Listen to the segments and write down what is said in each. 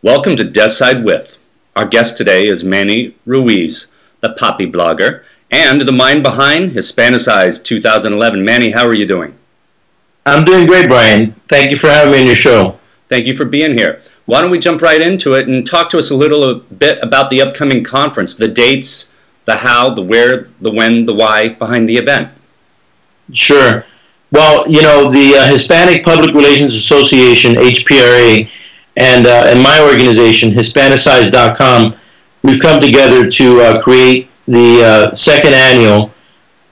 Welcome to Desk Side With. Our guest today is Manny Ruiz, the Poppy blogger, and the mind behind Hispanicize 2011. Manny, how are you doing? I'm doing great, Brian. Thank you for having me on your show. Thank you for being here. Why don't we jump right into it and talk to us a little bit about the upcoming conference, the dates, the how, the where, the when, the why behind the event. Sure. Well, you know, the Hispanic Public Relations Association, HPRA, and my organization, Hispanicize.com, we've come together to create the second annual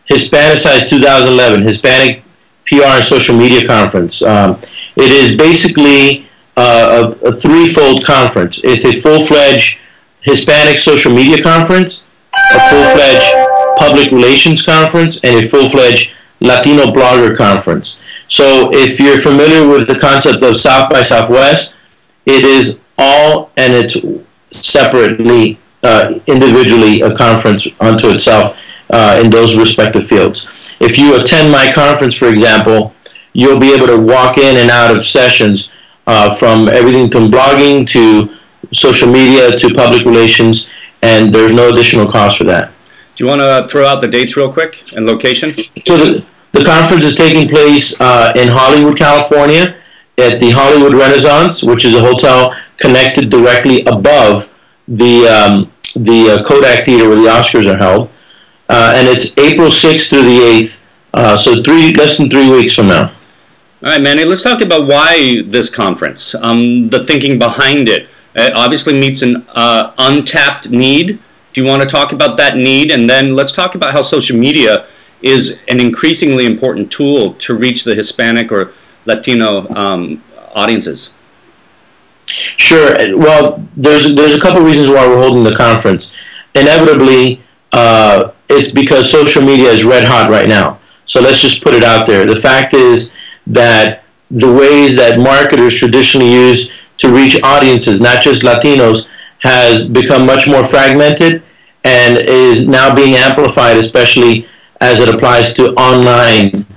Hispanicize 2011 Hispanic PR and Social Media Conference. It is basically a threefold conference. It's a full-fledged Hispanic social media conference, a full-fledged public relations conference, and a full-fledged Latino blogger conference. So if you're familiar with the concept of South by Southwest, it is all, and it's separately, individually, a conference unto itself in those respective fields. If you attend my conference, for example, you'll be able to walk in and out of sessions from everything from blogging to social media to public relations, and there's no additional cost for that. Do you want to throw out the dates real quick and location? So the conference is taking place in Hollywood, California, at the Hollywood Renaissance, which is a hotel connected directly above the Kodak Theater where the Oscars are held. And it's April 6th through the 8th, so less than 3 weeks from now. All right, Manny, let's talk about why this conference, the thinking behind it. It obviously meets an untapped need. Do you want to talk about that need? And then let's talk about how social media is an increasingly important tool to reach the Hispanic or Latino audiences. Sure. Well, there's a couple reasons why we're holding the conference. Inevitably, it's because social media is red hot right now. So let's just put it out there. The fact is that the ways that marketers traditionally use to reach audiences, not just Latinos, has become much more fragmented and is now being amplified, especially as it applies to online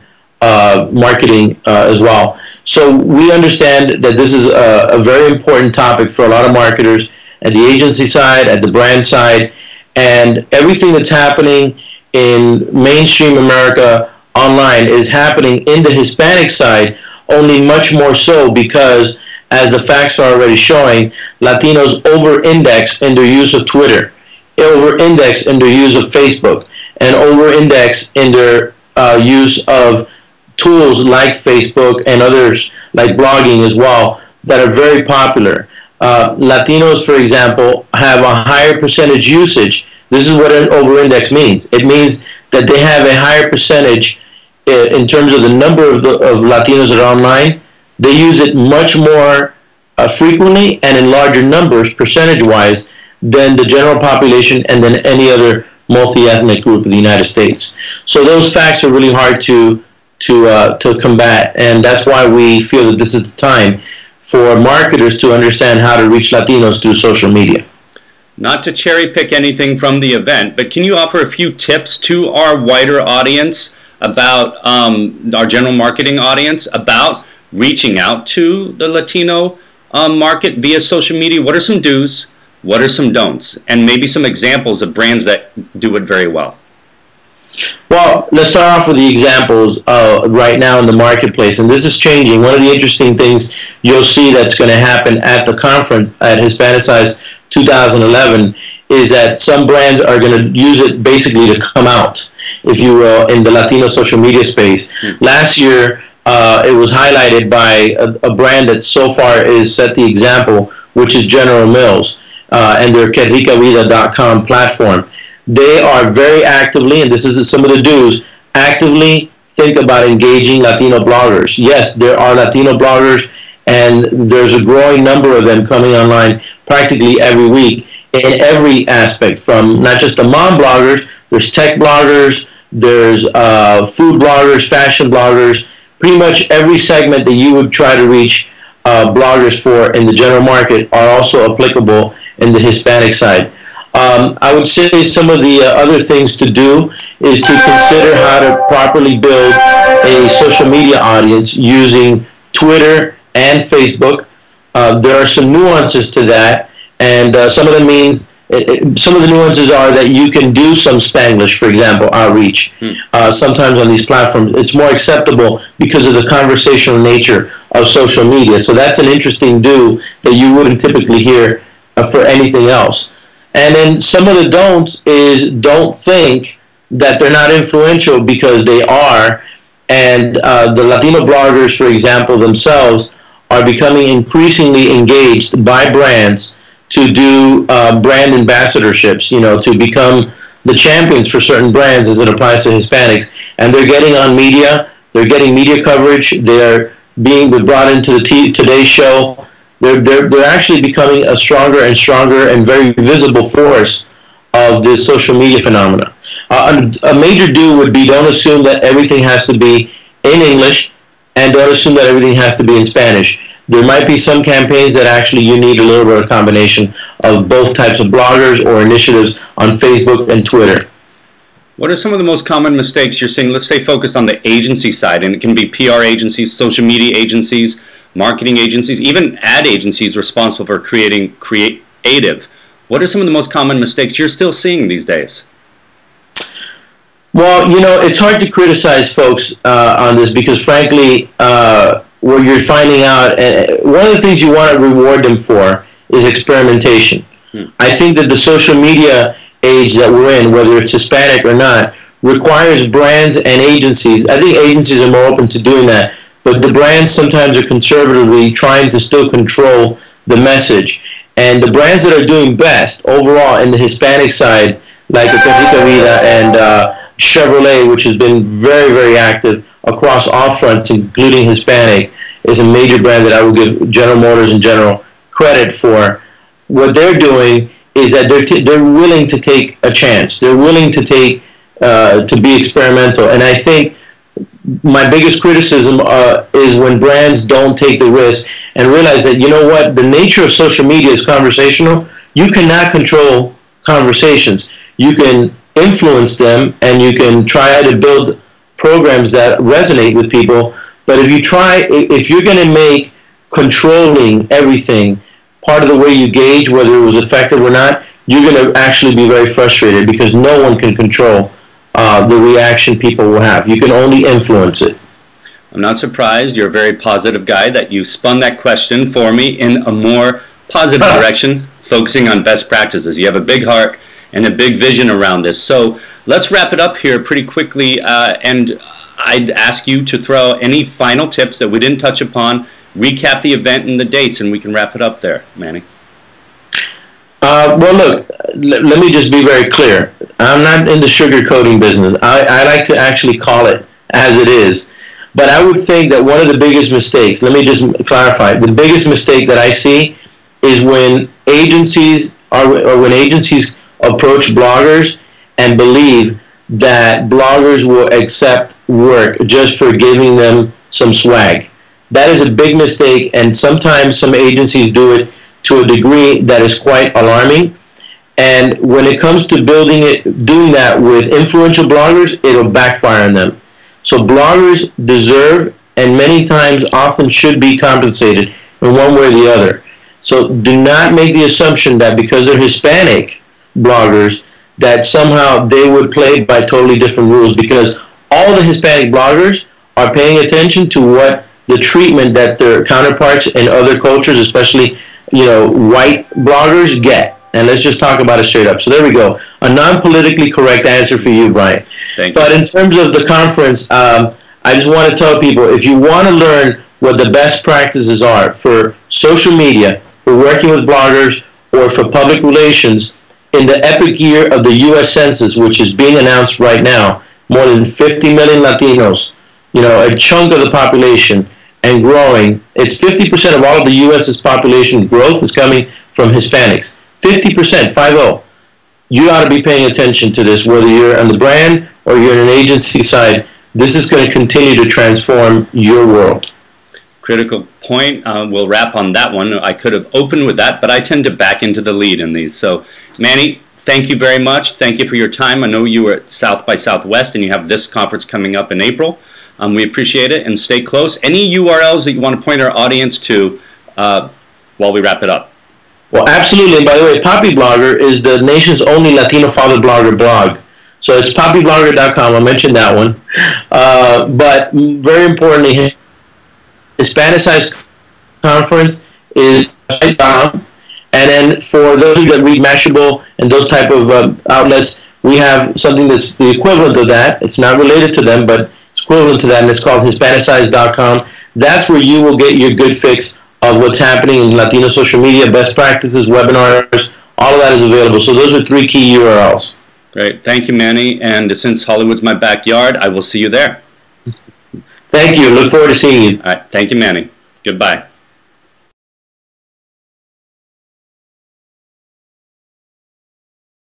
marketing as well. So we understand that this is a very important topic for a lot of marketers at the agency side, at the brand side, and everything that's happening in mainstream America online is happening in the Hispanic side, only much more so because, as the facts are already showing, Latinos over-index in their use of Twitter, over-index in their use of Facebook, and over-index in their use of tools like Facebook and others like blogging as well that are very popular. Latinos, for example, have a higher percentage usage. This is what an over-index means. It means that they have a higher percentage in terms of the number of Latinos that are online. They use it much more frequently and in larger numbers, percentage-wise, than the general population and than any other multi-ethnic group in the United States. So those facts are really hard to combat, and that's why we feel that this is the time for marketers to understand how to reach Latinos through social media. Not to cherry pick anything from the event, but can you offer a few tips to our wider audience about our general marketing audience about reaching out to the Latino market via social media? What are some do's? What are some don'ts? And maybe some examples of brands that do it very well. Well, let's start off with the examples right now in the marketplace, and this is changing. One of the interesting things you'll see that's going to happen at the conference at Hispanicize 2011 is that some brands are going to use it basically to come out, if you will, in the Latino social media space. Last year, it was highlighted by a brand that so far is set the example, which is General Mills and their QueRicaVida.com platform. They are very actively, and this is some of the do's, actively think about engaging Latino bloggers. Yes, there are Latino bloggers, and there's a growing number of them coming online practically every week in every aspect, from not just the mom bloggers, there's tech bloggers, there's food bloggers, fashion bloggers, pretty much every segment that you would try to reach bloggers for in the general market are also applicable in the Hispanic side. I would say some of the other things to do is to consider how to properly build a social media audience using Twitter and Facebook. There are some nuances to that, and some of the nuances are that you can do some Spanglish, for example, outreach. Sometimes on these platforms, it's more acceptable because of the conversational nature of social media. So that's an interesting do that you wouldn't typically hear for anything else. And then some of the don'ts is don't think that they're not influential because they are. And the Latino bloggers, for example, themselves are becoming increasingly engaged by brands to do brand ambassadorships, to become the champions for certain brands as it applies to Hispanics. And they're getting on media, they're getting media coverage, they're being brought into the Today Show. They're actually becoming a stronger and stronger and very visible force of this social media phenomena. A major do would be don't assume that everything has to be in English, and don't assume that everything has to be in Spanish. There might be some campaigns that actually you need a little bit of a combination of both types of bloggers or initiatives on Facebook and Twitter. What are some of the most common mistakes you're seeing? Let's stay focused on the agency side, and it can be PR agencies, social media agencies, marketing agencies, even ad agencies responsible for creating creative. What are some of the most common mistakes you're still seeing these days? Well, it's hard to criticize folks on this because, frankly, what you're finding out, one of the things you want to reward them for is experimentation. I think that the social media age that we're in, whether it's Hispanic or not, requires brands and agencies. I think agencies are more open to doing that, but the brands sometimes are conservatively trying to still control the message. And the brands that are doing best overall in the Hispanic side, like Authentica Vida and Chevrolet, which has been very, very active across all fronts, including Hispanic, is a major brand that I will give General Motors in general credit for. What they're doing is that they're willing to take a chance. They're willing to take to be experimental. And I think my biggest criticism is when brands don't take the risk and realize that, the nature of social media is conversational. You cannot control conversations. You can influence them, and you can try to build programs that resonate with people. But if you're going to make controlling everything part of the way you gauge whether it was effective or not, you're going to actually be very frustrated because no one can control the reaction people will have. You can only influence it. I'm not surprised. You're a very positive guy that you spun that question for me in a more positive direction, focusing on best practices. You have a big heart and a big vision around this. So let's wrap it up here pretty quickly, and I'd ask you to throw any final tips that we didn't touch upon, recap the event and the dates, and we can wrap it up there, Manny. Well, look, let me just be very clear. I'm not in the sugarcoating business. I like to actually call it as it is. But I would think that one of the biggest mistakes, let me just clarify, the biggest mistake that I see is when agencies approach bloggers and believe that bloggers will accept work just for giving them some swag. That is a big mistake, and sometimes some agencies do it to a degree that is quite alarming. And when it comes to doing that with influential bloggers, it'll backfire on them. So bloggers deserve, and many times often should be compensated in one way or the other. So do not make the assumption that because they're Hispanic bloggers, that somehow they would play by totally different rules, because all the Hispanic bloggers are paying attention to what the treatment that their counterparts in other cultures, especially white bloggers, get. And let's just talk about it straight up. So there we go. A non-politically correct answer for you, Brian. Thank you. But in terms of the conference, I just want to tell people, if you want to learn what the best practices are for social media, for working with bloggers, or for public relations, in the epic year of the U.S. Census, which is being announced right now, more than 50 million Latinos, a chunk of the population, and growing. It's 50% of all of the U.S.'s population growth is coming from Hispanics. 50%, 5-0. You ought to be paying attention to this, whether you're on the brand or you're in an agency side. This is going to continue to transform your world. Critical point. We'll wrap on that one. I could have opened with that, but I tend to back into the lead in these. So, Manny, thank you very much. Thank you for your time. I know you were at South by Southwest, and you have this conference coming up in April. We appreciate it, and stay close. Any URLs that you want to point our audience to, while we wrap it up. Well, absolutely. And by the way, Poppy Blogger is the nation's only Latino father blogger blog. So it's poppyblogger.com. I mentioned that one. But very importantly, Hispanicize conference is .com. And then for those that read Mashable and those type of outlets, we have something that's the equivalent of that. It's not related to them, but it's equivalent to that, and it's called Hispanicize.com. That's where you will get your good fix of what's happening in Latino social media, best practices, webinars, all of that is available. So those are 3 key URLs. Great. Thank you, Manny. And since Hollywood's my backyard, I will see you there. Thank you. Look forward to seeing you. All right. Thank you, Manny. Goodbye.